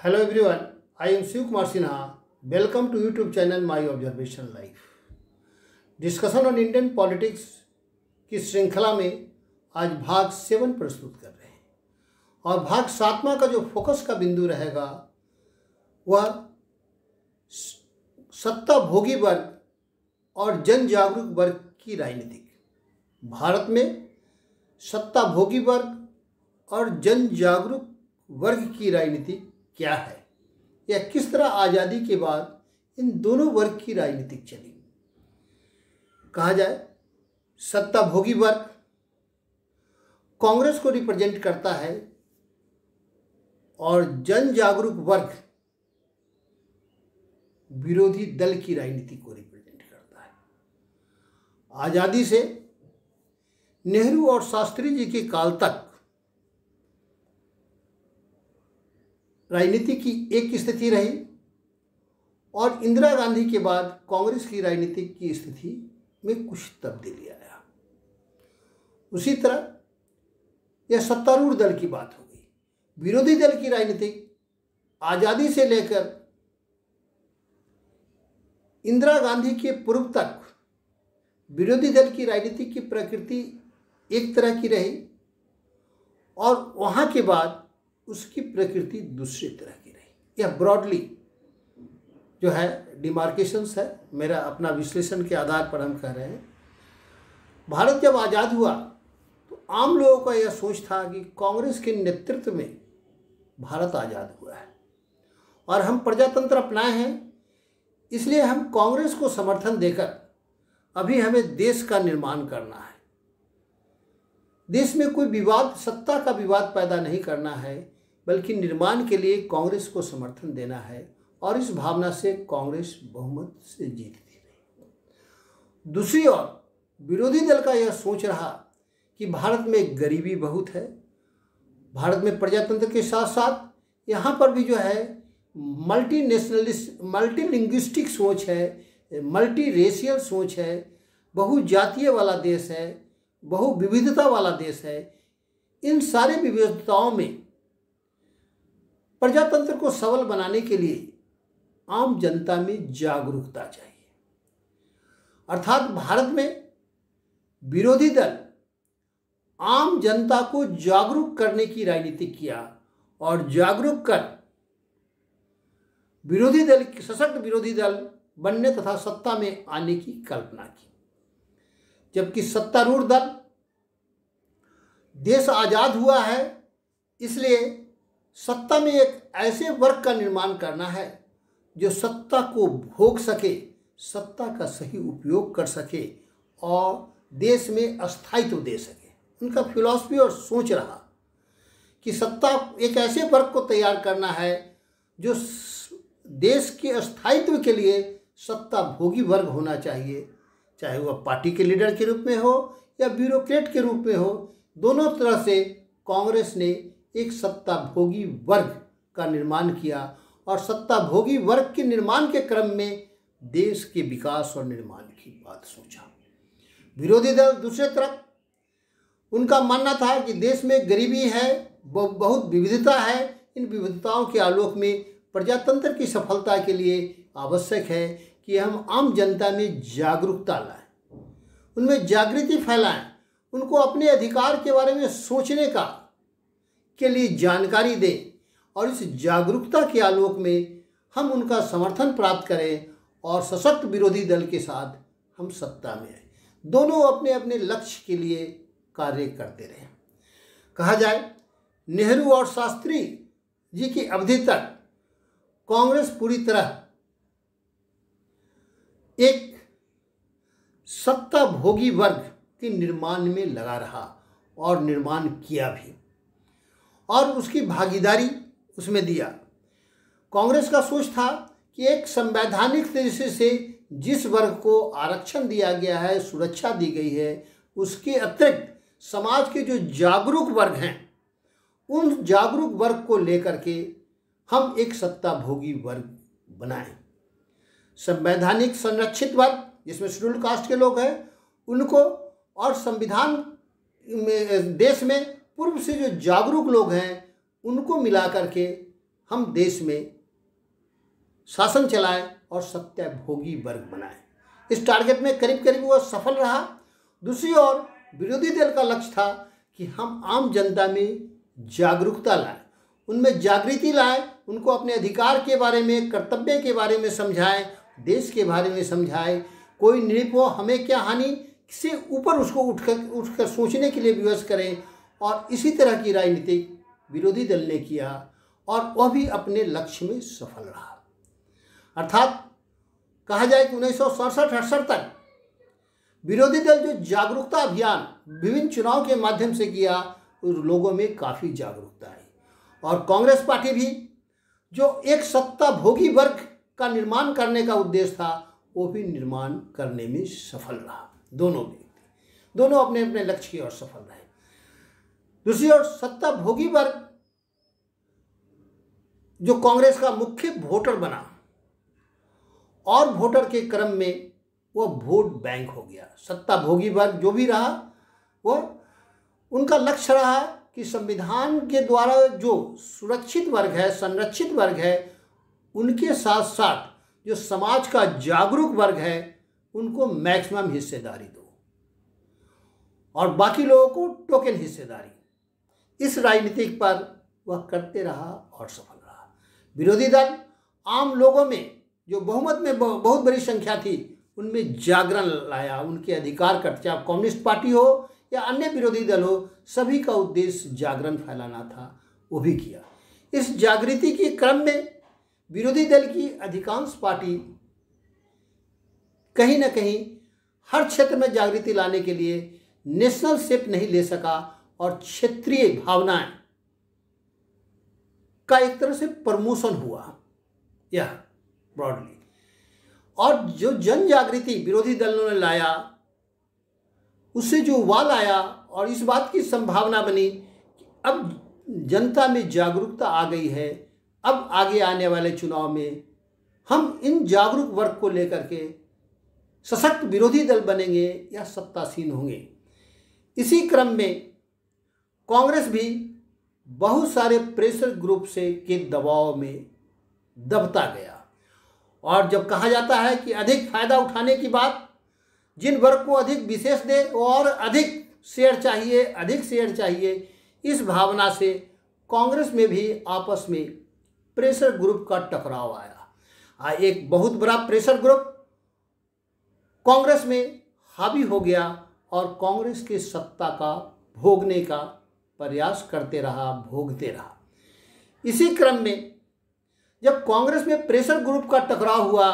Hello everyone, I am Shiv Kumar Sinha. Welcome to YouTube channel My Observation Life. Discussion on Indian politics की श्रृंखला में आज भाग 7 प्रस्तुत कर रहे हैं और भाग 7वां का जो फोकस का बिंदु रहेगा वह सत्ता भोगी वर्ग और जन जागरूक वर्ग की राजनीति। भारत में सत्ता भोगी वर्ग और जन जागरूक वर्ग की राजनीति क्या है या किस तरह आज़ादी के बाद इन दोनों वर्ग की राजनीति चली। कहा जाए सत्ता भोगी वर्ग कांग्रेस को रिप्रेजेंट करता है और जन जागरूक वर्ग विरोधी दल की राजनीति को रिप्रेजेंट करता है। आज़ादी से नेहरू और शास्त्री जी के काल तक राजनीति की एक स्थिति रही और इंदिरा गांधी के बाद कांग्रेस की राजनीतिक की स्थिति में कुछ तब्दीली आया। उसी तरह यह सत्तारूढ़ दल की बात हो गई। विरोधी दल की राजनीति आज़ादी से लेकर इंदिरा गांधी के पूर्व तक विरोधी दल की राजनीति की प्रकृति एक तरह की रही और वहाँ के बाद उसकी प्रकृति दूसरी तरह की रही। यह ब्रॉडली जो है डिमार्केशंस है, मेरा अपना विश्लेषण के आधार पर हम कह रहे हैं। भारत जब आज़ाद हुआ तो आम लोगों का यह सोच था कि कांग्रेस के नेतृत्व में भारत आज़ाद हुआ है और हम प्रजातंत्र अपनाए हैं, इसलिए हम कांग्रेस को समर्थन देकर अभी हमें देश का निर्माण करना है। देश में कोई विवाद, सत्ता का विवाद पैदा नहीं करना है, बल्कि निर्माण के लिए कांग्रेस को समर्थन देना है और इस भावना से कांग्रेस बहुमत से जीतती रही। दूसरी ओर विरोधी दल का यह सोच रहा कि भारत में गरीबी बहुत है, भारत में प्रजातंत्र के साथ साथ यहाँ पर भी जो है मल्टी नेशनलिस्ट, मल्टी लिंग्विस्टिक सोच है, मल्टी रेशियल सोच है, बहुजातीय वाला देश है, बहु विविधता वाला देश है। इन सारे विविधताओं में प्रजातंत्र को सबल बनाने के लिए आम जनता में जागरूकता चाहिए। अर्थात भारत में विरोधी दल आम जनता को जागरूक करने की राजनीति किया और जागरूक कर विरोधी दल, सशक्त विरोधी दल बनने तथा सत्ता में आने की कल्पना की। जबकि सत्तारूढ़ दल, देश आज़ाद हुआ है इसलिए सत्ता में एक ऐसे वर्ग का निर्माण करना है जो सत्ता को भोग सके, सत्ता का सही उपयोग कर सके और देश में अस्थायित्व दे सके। उनका फिलॉसफी और सोच रहा कि सत्ता एक ऐसे वर्ग को तैयार करना है जो देश के अस्थायित्व के लिए सत्ता भोगी वर्ग होना चाहिए, चाहे वह पार्टी के लीडर के रूप में हो या ब्यूरोक्रेट के रूप में हो। दोनों तरह से कांग्रेस ने एक सत्ता भोगी वर्ग का निर्माण किया और सत्ता भोगी वर्ग के निर्माण के क्रम में देश के विकास और निर्माण की बात सोचा। विरोधी दल दूसरे तरफ, उनका मानना था कि देश में गरीबी है, बहुत विविधता है, इन विविधताओं के आलोक में प्रजातंत्र की सफलता के लिए आवश्यक है कि हम आम जनता में जागरूकता लाएं, उनमें जागृति फैलाएं, उनको अपने अधिकार के बारे में सोचने के लिए जानकारी दें और इस जागरूकता के आलोक में हम उनका समर्थन प्राप्त करें और सशक्त विरोधी दल के साथ हम सत्ता में आए। दोनों अपने अपने लक्ष्य के लिए कार्य करते रहे। कहा जाए नेहरू और शास्त्री जी की अवधि तक कांग्रेस पूरी तरह एक सत्ता भोगी वर्ग के निर्माण में लगा रहा और निर्माण किया भी और उसकी भागीदारी उसमें दिया। कांग्रेस का सोच था कि एक संवैधानिक तरीके से जिस वर्ग को आरक्षण दिया गया है, सुरक्षा दी गई है, उसके अतिरिक्त समाज के जो जागरूक वर्ग हैं, उन जागरूक वर्ग को लेकर के हम एक सत्ता भोगी वर्ग बनाएं। संवैधानिक संरक्षित वर्ग जिसमें शेड्यूल्ड कास्ट के लोग हैं उनको और संविधान में देश में पूर्व से जो जागरूक लोग हैं उनको मिला करके हम देश में शासन चलाएं और सत्ताभोगी वर्ग बनाएं। इस टारगेट में करीब करीब वह सफल रहा। दूसरी ओर विरोधी दल का लक्ष्य था कि हम आम जनता में जागरूकता लाएं, उनमें जागृति लाएं, उनको अपने अधिकार के बारे में, कर्तव्य के बारे में समझाएं, देश के बारे में समझाएं। कोई निरीप हो, हमें क्या हानि से ऊपर उसको उठकर सोचने के लिए विवश करें। और इसी तरह की राजनीतिक विरोधी दल ने किया और वह भी अपने लक्ष्य में सफल रहा। अर्थात कहा जाए कि 1967-68 तक विरोधी दल जो जागरूकता अभियान विभिन्न चुनाव के माध्यम से किया, उस लोगों में काफ़ी जागरूकता आई। और कांग्रेस पार्टी भी जो एक सत्ता भोगी वर्ग का निर्माण करने का उद्देश्य था, वो भी निर्माण करने में सफल रहा। दोनों अपने अपने लक्ष्य की ओर सफल रहे। दूसरी ओर सत्ता भोगी वर्ग जो कांग्रेस का मुख्य वोटर बना और वोटर के क्रम में वह वोट बैंक हो गया। सत्ता भोगी वर्ग जो भी रहा, वह उनका लक्ष्य रहा कि संविधान के द्वारा जो सुरक्षित वर्ग है, संरक्षित वर्ग है, उनके साथ साथ जो समाज का जागरूक वर्ग है, उनको मैक्सिमम हिस्सेदारी दो और बाकी लोगों को टोकन हिस्सेदारी। इस राजनीतिक पर वह करते रहा और सफल रहा। विरोधी दल आम लोगों में जो बहुमत में बहुत बड़ी संख्या थी, उनमें जागरण लाया, उनके अधिकार का, चाहे कम्युनिस्ट पार्टी हो या अन्य विरोधी दल हो, सभी का उद्देश्य जागरण फैलाना था, वो भी किया। इस जागृति के क्रम में विरोधी दल की अधिकांश पार्टी कहीं ना कहीं हर क्षेत्र में जागृति लाने के लिए नेशनल शेप नहीं ले सका और क्षेत्रीय भावनाएं का एक तरह से प्रमोशन हुआ, यह ब्रॉडली। और जो जन जागृति विरोधी दलों ने लाया, उससे जो वाल आया और इस बात की संभावना बनी कि अब जनता में जागरूकता आ गई है, अब आगे आने वाले चुनाव में हम इन जागरूक वर्ग को लेकर के सशक्त विरोधी दल बनेंगे या सत्तासीन होंगे। इसी क्रम में कांग्रेस भी बहुत सारे प्रेशर ग्रुप से के दबाव में दबता गया। और जब कहा जाता है कि अधिक फायदा उठाने की बात, जिन वर्ग को अधिक विशेष दे और अधिक शेयर चाहिए, इस भावना से कांग्रेस में भी आपस में प्रेशर ग्रुप का टकराव आया। एक बहुत बड़ा प्रेशर ग्रुप कांग्रेस में हावी हो गया और कांग्रेस के सत्ता का भोगने का प्रयास करते रहा, भोगते रहा। इसी क्रम में जब कांग्रेस में प्रेशर ग्रुप का टकराव हुआ,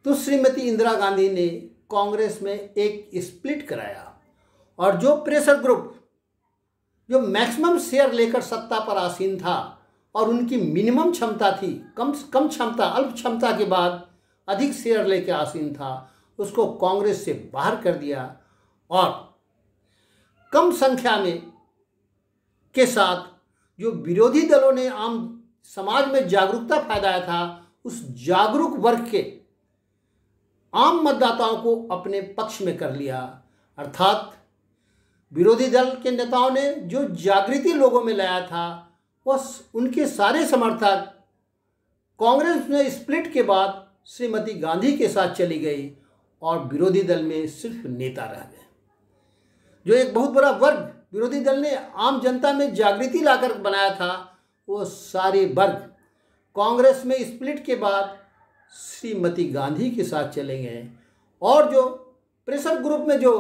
तो श्रीमती इंदिरा गांधी ने कांग्रेस में एक स्प्लिट कराया और जो प्रेशर ग्रुप जो मैक्सिमम शेयर लेकर सत्ता पर आसीन था और उनकी मिनिमम क्षमता थी, कम क्षमता, अल्प क्षमता के बाद अधिक शेयर लेकर आसीन था, उसको कांग्रेस से बाहर कर दिया और कम संख्या में के साथ जो विरोधी दलों ने आम समाज में जागरूकता फैलाया था, उस जागरूक वर्ग के आम मतदाताओं को अपने पक्ष में कर लिया। अर्थात विरोधी दल के नेताओं ने जो जागृति लोगों में लाया था, वह उनके सारे समर्थक कांग्रेस में स्प्लिट के बाद श्रीमती गांधी के साथ चली गई और विरोधी दल में सिर्फ नेता रह गए। जो एक बहुत बड़ा वर्ग विरोधी दल ने आम जनता में जागृति लाकर बनाया था, वो सारे वर्ग कांग्रेस में स्प्लिट के बाद श्रीमती गांधी के साथ चले गए। और जो प्रेशर ग्रुप में जो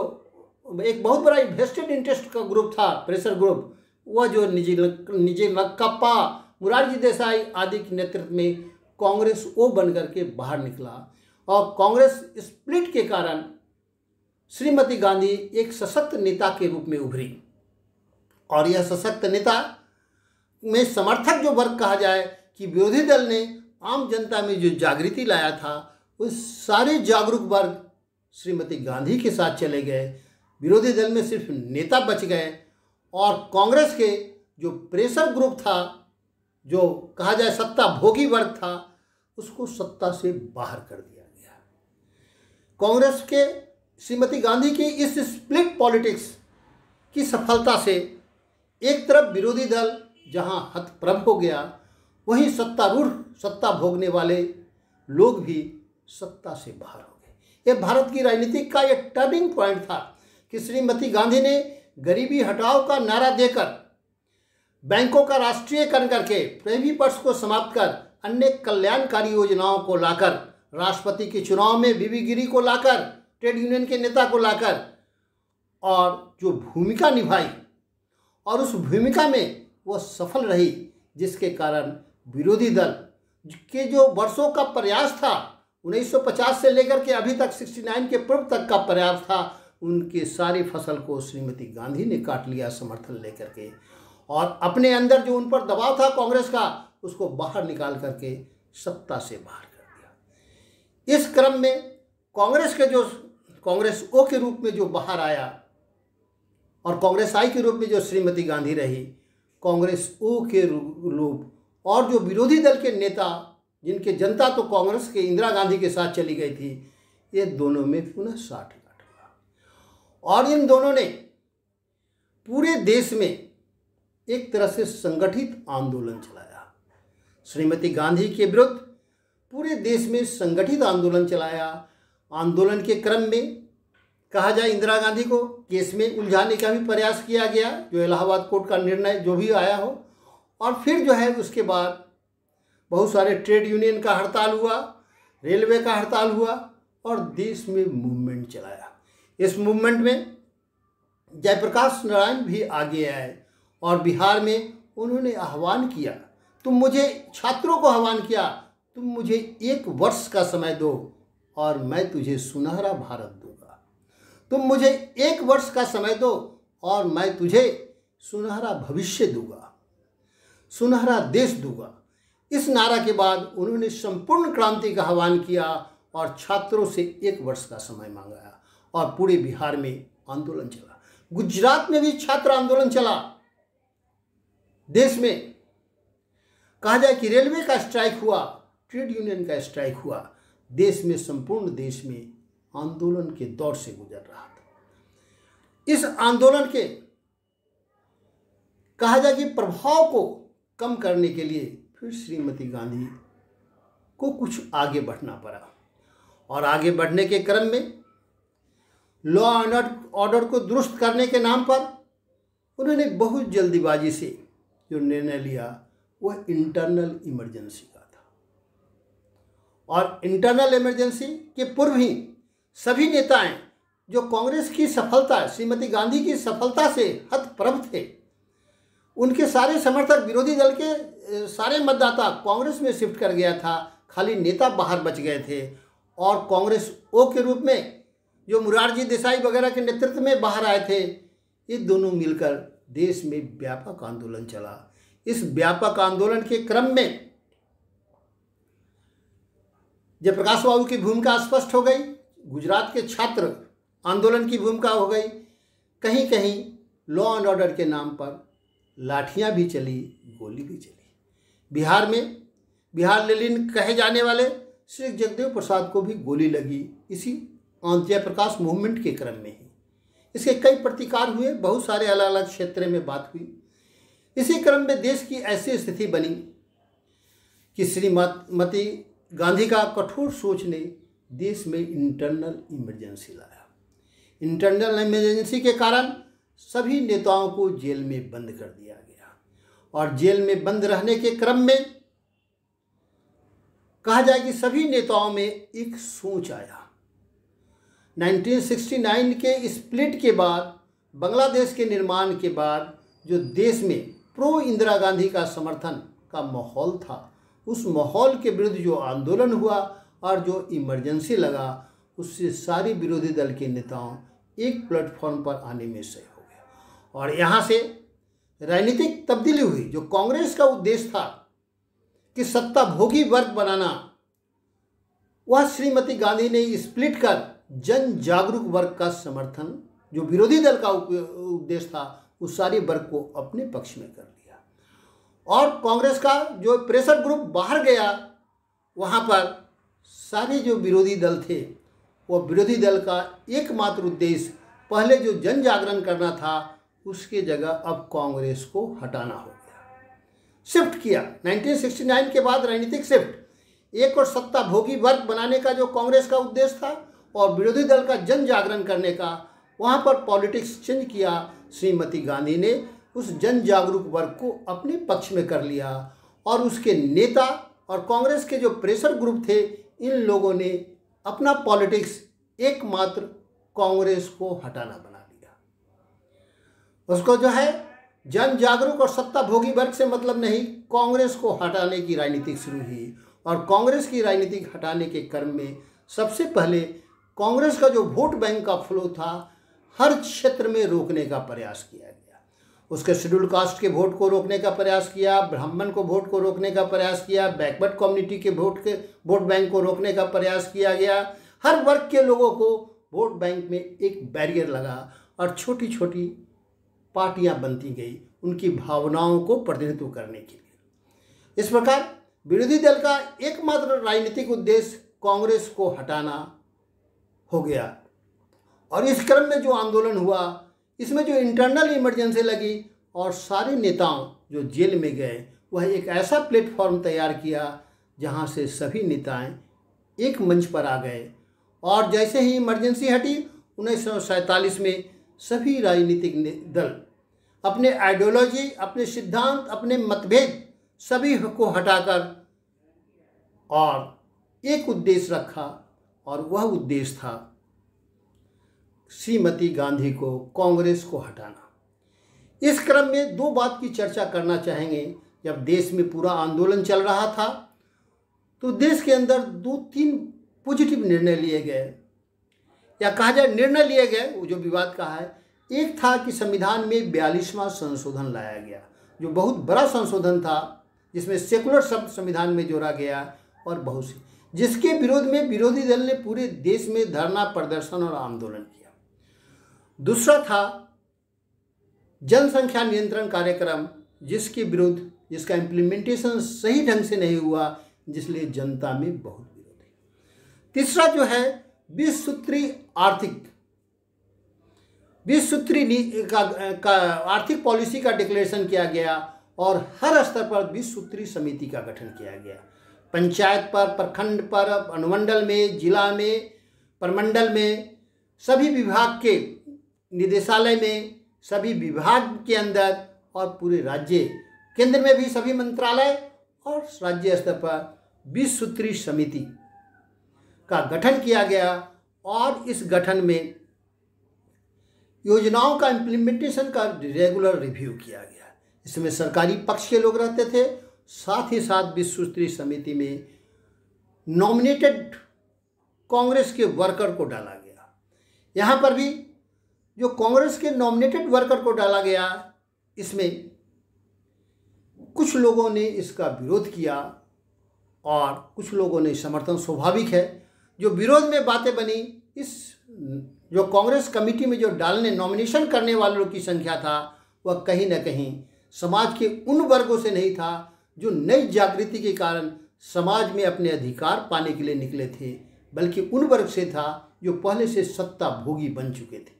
एक बहुत बड़ा वेस्टेड इंटरेस्ट का ग्रुप था, प्रेशर ग्रुप, वह जो निजी कप्पा, मुरारजी देसाई आदि के नेतृत्व में कांग्रेस वो बन करके बाहर निकला और कांग्रेस स्प्लिट के कारण श्रीमती गांधी एक सशक्त नेता के रूप में उभरी। और यह सशक्त नेता में समर्थक जो वर्ग कहा जाए कि विरोधी दल ने आम जनता में जो जागृति लाया था, उस सारे जागरूक वर्ग श्रीमती गांधी के साथ चले गए। विरोधी दल में सिर्फ नेता बच गए और कांग्रेस के जो प्रेशर ग्रुप था, जो कहा जाए सत्ता भोगी वर्ग था, उसको सत्ता से बाहर कर दिया गया। कांग्रेस के श्रीमती गांधी की इस स्प्लिट पॉलिटिक्स की सफलता से एक तरफ विरोधी दल जहां हतप्रभ हो गया, वहीं सत्तारूढ़ सत्ता भोगने वाले लोग भी सत्ता से बाहर हो गए। यह भारत की राजनीति का एक टर्निंग पॉइंट था कि श्रीमती गांधी ने गरीबी हटाओ का नारा देकर, बैंकों का राष्ट्रीयकरण करके, प्रेमी पर्स को समाप्त कर, अन्य कल्याणकारी योजनाओं को लाकर, राष्ट्रपति के चुनाव में बीबी गिरी को लाकर, ट्रेड यूनियन के नेता को लाकर, और जो भूमिका निभाई और उस भूमिका में वो सफल रही, जिसके कारण विरोधी दल के जो वर्षों का प्रयास था, 1950 से लेकर के अभी तक 69 के पूर्व तक का प्रयास था, उनके सारी फसल को श्रीमती गांधी ने काट लिया समर्थन लेकर के, और अपने अंदर जो उन पर दबाव था कांग्रेस का, उसको बाहर निकाल करके सत्ता से बाहर कर दिया। इस क्रम में कांग्रेस ओ के रूप में जो बाहर आया और कांग्रेस आई के रूप में जो श्रीमती गांधी रही, कांग्रेस ओ के रूप और जो विरोधी दल के नेता, जिनके जनता तो कांग्रेस के इंदिरा गांधी के साथ चली गई थी, ये दोनों में पुनः साठगांठ हुआ और इन दोनों ने पूरे देश में एक तरह से संगठित आंदोलन चलाया। श्रीमती गांधी के विरुद्ध पूरे देश में संगठित आंदोलन चलाया। आंदोलन के क्रम में कहा जाए इंदिरा गांधी को केस में उलझाने का भी प्रयास किया गया, जो इलाहाबाद कोर्ट का निर्णय जो भी आया हो, और फिर जो है उसके बाद बहुत सारे ट्रेड यूनियन का हड़ताल हुआ, रेलवे का हड़ताल हुआ और देश में मूवमेंट चलाया। इस मूवमेंट में जयप्रकाश नारायण भी आगे आए और बिहार में उन्होंने आह्वान किया, तुम मुझे, छात्रों को आह्वान किया, तुम मुझे 1 वर्ष का समय दो और मैं तुझे सुनहरा भारत दूंगा। तुम मुझे 1 वर्ष का समय दो और मैं तुझे सुनहरा भविष्य दूंगा, सुनहरा देश दूंगा। इस नारा के बाद उन्होंने संपूर्ण क्रांति का आह्वान किया और छात्रों से 1 वर्ष का समय मांगा और पूरे बिहार में आंदोलन चला। गुजरात में भी छात्र आंदोलन चला। देश में कहा जाए कि रेलवे का स्ट्राइक हुआ, ट्रेड यूनियन का स्ट्राइक हुआ। देश में, संपूर्ण देश में आंदोलन के दौर से गुजर रहा था। इस आंदोलन के कहा जाए कि प्रभाव को कम करने के लिए फिर श्रीमती गांधी को कुछ आगे बढ़ना पड़ा और आगे बढ़ने के क्रम में लॉ एंड ऑर्डर को दुरुस्त करने के नाम पर उन्होंने बहुत जल्दीबाजी से जो निर्णय लिया वह इंटरनल इमरजेंसी का था। और इंटरनल इमरजेंसी के पूर्व ही सभी नेताएं जो कांग्रेस की सफलता, श्रीमती गांधी की सफलता से हतप्रभ थे, उनके सारे समर्थक, विरोधी दल के सारे मतदाता कांग्रेस में शिफ्ट कर गया था। खाली नेता बाहर बच गए थे और कांग्रेस ओ के रूप में जो मोरारजी देसाई वगैरह के नेतृत्व में बाहर आए थे, ये दोनों मिलकर देश में व्यापक आंदोलन चला। इस व्यापक आंदोलन के क्रम में जयप्रकाश बाबू की भूमिका स्पष्ट हो गई, गुजरात के छात्र आंदोलन की भूमिका हो गई, कहीं कहीं लॉ एंड ऑर्डर के नाम पर लाठियां भी चली, गोली भी चली। बिहार में बिहार लेनिन कहे जाने वाले श्री जगदेव प्रसाद को भी गोली लगी, इसी जयप्रकाश मूवमेंट के क्रम में ही। इसके कई प्रतिकार हुए, बहुत सारे अलग अलग क्षेत्रों में बात हुई। इसी क्रम में देश की ऐसी स्थिति बनी कि श्रीमती गांधी का कठोर सोच ने देश में इंटरनल इमरजेंसी लाया। इंटरनल इमरजेंसी के कारण सभी नेताओं को जेल में बंद कर दिया गया और जेल में बंद रहने के क्रम में कहा जाए कि सभी नेताओं में एक सोच आया। 1969 के स्प्लिट के बाद, बांग्लादेश के निर्माण के बाद जो देश में प्रो इंदिरा गांधी का समर्थन का माहौल था, उस माहौल के विरुद्ध जो आंदोलन हुआ और जो इमरजेंसी लगा, उससे सारी विरोधी दल के नेताओं एक प्लेटफॉर्म पर आने में सही हो गया और यहाँ से राजनीतिक तब्दीली हुई। जो कांग्रेस का उद्देश्य था कि सत्ता भोगी वर्ग बनाना, वह श्रीमती गांधी ने स्प्लिट कर जन जागरूक वर्ग का समर्थन, जो विरोधी दल का उद्देश्य था, उस सारे वर्ग को अपने पक्ष में कर लिया और कांग्रेस का जो प्रेशर ग्रुप बाहर गया, वहाँ पर सारे जो विरोधी दल थे, वो विरोधी दल का एकमात्र उद्देश्य पहले जो जन जागरण करना था, उसके जगह अब कांग्रेस को हटाना हो गया। शिफ्ट किया। 1969 के बाद राजनीतिक शिफ्ट, एक और सत्ता भोगी वर्ग बनाने का जो कांग्रेस का उद्देश्य था और विरोधी दल का जन जागरण करने का, वहाँ पर पॉलिटिक्स चेंज किया। श्रीमती गांधी ने उस जन जागरूक वर्ग को अपने पक्ष में कर लिया और उसके नेता और कांग्रेस के जो प्रेशर ग्रुप थे, इन लोगों ने अपना पॉलिटिक्स एकमात्र कांग्रेस को हटाना बना लिया। उसको जो है जन जागरूक और सत्ता भोगी वर्ग से मतलब नहीं, कांग्रेस को हटाने की राजनीति शुरू हुई। और कांग्रेस की राजनीति हटाने के क्रम में सबसे पहले कांग्रेस का जो वोट बैंक का फ्लो था, हर क्षेत्र में रोकने का प्रयास किया गया। उसके शेड्यूल कास्ट के वोट को रोकने का प्रयास किया, ब्राह्मण को वोट को रोकने का प्रयास किया, बैकवर्ड कम्युनिटी के वोट बैंक को रोकने का प्रयास किया गया। हर वर्ग के लोगों को वोट बैंक में एक बैरियर लगा और छोटी छोटी पार्टियां बनती गई उनकी भावनाओं को प्रतिनिधित्व करने के लिए। इस प्रकार विरोधी दल का एकमात्र राजनीतिक उद्देश्य कांग्रेस को हटाना हो गया। और इस क्रम में जो आंदोलन हुआ, इसमें जो इंटरनल इमरजेंसी लगी और सारे नेताओं जो जेल में गए, वह एक ऐसा प्लेटफॉर्म तैयार किया जहां से सभी नेताएं एक मंच पर आ गए। और जैसे ही इमरजेंसी हटी 1947 में सभी राजनीतिक दल अपने आइडियोलॉजी, अपने सिद्धांत, अपने मतभेद सभी को हटाकर और एक उद्देश्य रखा, और वह उद्देश्य था श्रीमती गांधी को, कांग्रेस को हटाना। इस क्रम में दो बात की चर्चा करना चाहेंगे। जब देश में पूरा आंदोलन चल रहा था तो देश के अंदर 2-3 पॉजिटिव निर्णय लिए गए, या कहा जाए निर्णय लिए गए, वो जो विवाद का है। एक था कि संविधान में 42वां संशोधन लाया गया, जो बहुत बड़ा संशोधन था, जिसमें सेकुलर शब्द संविधान में जोड़ा गया और बहुत सी, जिसके विरोध में विरोधी दल ने पूरे देश में धरना प्रदर्शन और आंदोलन किया। दूसरा था जनसंख्या नियंत्रण कार्यक्रम, जिसके विरुद्ध, जिसका इम्प्लीमेंटेशन सही ढंग से नहीं हुआ, जिसलिए जनता में बहुत विरोध है। तीसरा जो है 20 सूत्री का आर्थिक पॉलिसी का डिक्लेरेशन किया गया और हर स्तर पर 20 सूत्री समिति का गठन किया गया। पंचायत पर, प्रखंड पर, अनुमंडल में, जिला में, प्रमंडल में, सभी विभाग के निदेशालय में, सभी विभाग के अंदर और पूरे राज्य केंद्र में भी सभी मंत्रालय और राज्य स्तर पर 20 सूत्री समिति का गठन किया गया। और इस गठन में योजनाओं का इम्प्लीमेंटेशन का रेगुलर रिव्यू किया गया। इसमें सरकारी पक्ष के लोग रहते थे, साथ ही साथ 20 सूत्री समिति में नॉमिनेटेड कांग्रेस के वर्कर को डाला गया। यहाँ पर भी जो कांग्रेस के नॉमिनेटेड वर्कर को डाला गया, इसमें कुछ लोगों ने इसका विरोध किया और कुछ लोगों ने समर्थन। स्वाभाविक है, जो विरोध में बातें बनी, इस जो कांग्रेस कमेटी में जो डालने, नॉमिनेशन करने वालों की संख्या था, वह कहीं न कहीं समाज के उन वर्गों से नहीं था जो नई जागृति के कारण समाज में अपने अधिकार पाने के लिए निकले थे, बल्कि उन वर्ग से था जो पहले से सत्ता भोगी बन चुके थे।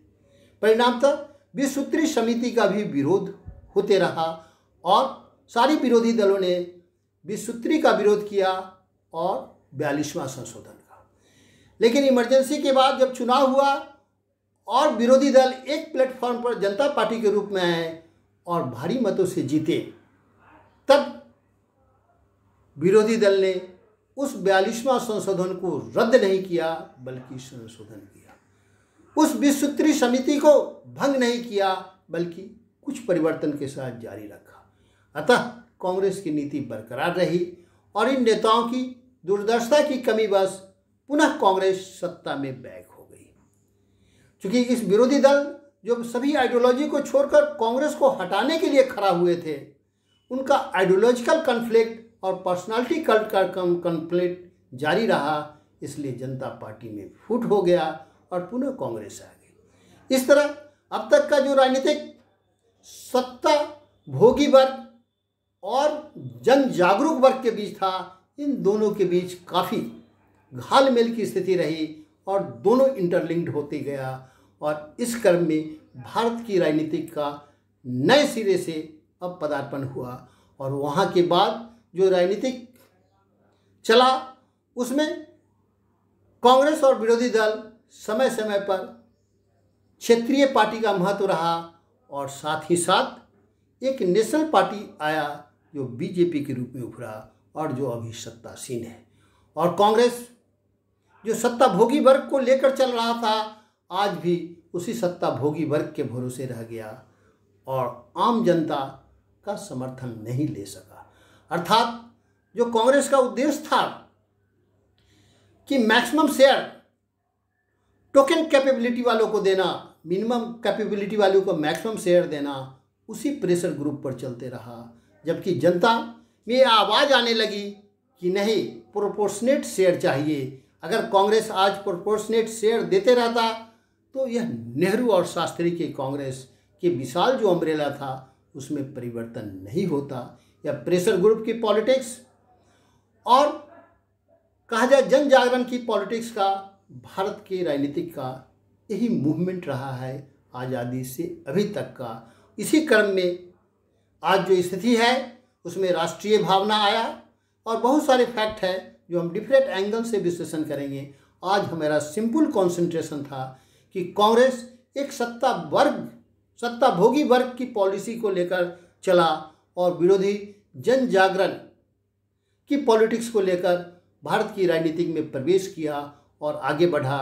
परिणामतः 20 सूत्री समिति का भी विरोध होते रहा और सारी विरोधी दलों ने 20 सूत्री का विरोध किया और 42वां संशोधन का। लेकिन इमरजेंसी के बाद जब चुनाव हुआ और विरोधी दल एक प्लेटफॉर्म पर जनता पार्टी के रूप में आए और भारी मतों से जीते, तब विरोधी दल ने उस 42वां संशोधन को रद्द नहीं किया, बल्कि संशोधन किया। उस 20 सूत्री समिति को भंग नहीं किया, बल्कि कुछ परिवर्तन के साथ जारी रखा। अतः कांग्रेस की नीति बरकरार रही और इन नेताओं की दूरदर्शिता की कमी बस पुनः कांग्रेस सत्ता में बैक हो गई। क्योंकि इस विरोधी दल जो सभी आइडियोलॉजी को छोड़कर कांग्रेस को हटाने के लिए खड़ा हुए थे, उनका आइडियोलॉजिकल कॉन्फ्लिक्ट और पर्सनालिटी कल्ट का कॉन्फ्लिक्ट जारी रहा। इसलिए जनता पार्टी में फूट हो गया और पुनः कांग्रेस आ गई। इस तरह अब तक का जो राजनीतिक सत्ता भोगी वर्ग और जन जागरूक वर्ग के बीच था, इन दोनों के बीच काफ़ी घालमेल की स्थिति रही और दोनों इंटरलिंक्ड होते गया। और इस क्रम में भारत की राजनीति का नए सिरे से अब पदार्पण हुआ और वहाँ के बाद जो राजनीतिक चला उसमें कांग्रेस और विरोधी दल समय समय पर क्षेत्रीय पार्टी का महत्व रहा और साथ ही साथ एक नेशनल पार्टी आया जो बीजेपी के रूप में उभरा और जो अभी सत्तासीन है। और कांग्रेस जो सत्ता भोगी वर्ग को लेकर चल रहा था आज भी उसी सत्ता भोगी वर्ग के भरोसे रह गया और आम जनता का समर्थन नहीं ले सका। अर्थात जो कांग्रेस का उद्देश्य था कि मैक्सिमम शेयर टोकन कैपेबिलिटी वालों को देना, मिनिमम कैपेबिलिटी वालों को मैक्सिमम शेयर देना, उसी प्रेशर ग्रुप पर चलते रहा। जबकि जनता में आवाज़ आने लगी कि नहीं, प्रोपोर्शनेट शेयर चाहिए। अगर कांग्रेस आज प्रोपोर्शनेट शेयर देते रहता तो यह नेहरू और शास्त्री के कांग्रेस के विशाल जो अम्ब्रेला था उसमें परिवर्तन नहीं होता। यह प्रेशर ग्रुप की पॉलिटिक्स और कहा जाए जन जागरण की पॉलिटिक्स का भारत के राजनीतिक का यही मूवमेंट रहा है आज़ादी से अभी तक का। इसी क्रम में आज जो स्थिति है उसमें राष्ट्रीय भावना आया और बहुत सारे फैक्ट है जो हम डिफरेंट एंगल से विश्लेषण करेंगे। आज हमारा सिंपल कंसंट्रेशन था कि कांग्रेस एक सत्ता भोगी वर्ग की पॉलिसी को लेकर चला और विरोधी जन जागरण की पॉलिटिक्स को लेकर भारत की राजनीति में प्रवेश किया और आगे बढ़ा।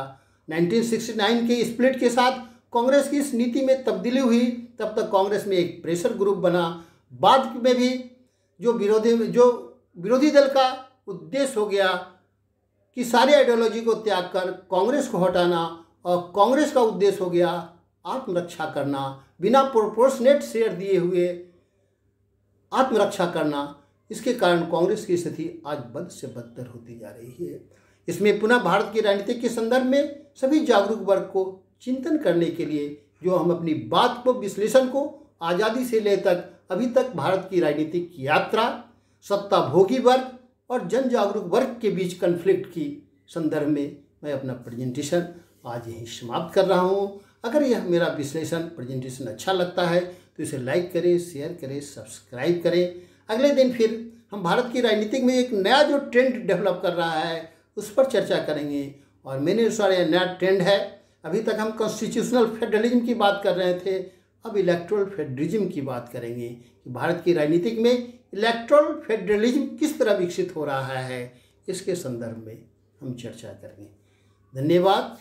1969 के स्प्लिट के साथ कांग्रेस की इस नीति में तब्दीली हुई। तब तक कांग्रेस में एक प्रेशर ग्रुप बना। बाद में भी जो विरोधी दल का उद्देश्य हो गया कि सारी आइडियोलॉजी को त्याग कर कांग्रेस को हटाना और कांग्रेस का उद्देश्य हो गया आत्मरक्षा करना, बिना प्रोपोर्शनेट शेयर दिए हुए आत्मरक्षा करना। इसके कारण कांग्रेस की स्थिति आज बद से बदतर होती जा रही है। इसमें पुनः भारत की राजनीति के संदर्भ में सभी जागरूक वर्ग को चिंतन करने के लिए जो हम अपनी बात को विश्लेषण को आज़ादी से ले तक अभी तक भारत की राजनीतिक यात्रा सत्ता भोगी वर्ग और जन जागरूक वर्ग के बीच कन्फ्लिक्ट की संदर्भ में मैं अपना प्रेजेंटेशन आज यहीं समाप्त कर रहा हूँ। अगर यह मेरा विश्लेषण प्रेजेंटेशन अच्छा लगता है तो इसे लाइक करें, शेयर करें, सब्सक्राइब करें। अगले दिन फिर हम भारत की राजनीति में एक नया जो ट्रेंड डेवलप कर रहा है उस पर चर्चा करेंगे। और मेरे अनुसार यह नया ट्रेंड है। अभी तक हम कॉन्स्टिट्यूशनल फेडरलिज्म की बात कर रहे थे, अब इलेक्टोरल फेडरलिज्म की बात करेंगे कि भारत की राजनीति में इलेक्टोरल फेडरलिज्म किस तरह विकसित हो रहा है, इसके संदर्भ में हम चर्चा करेंगे। धन्यवाद।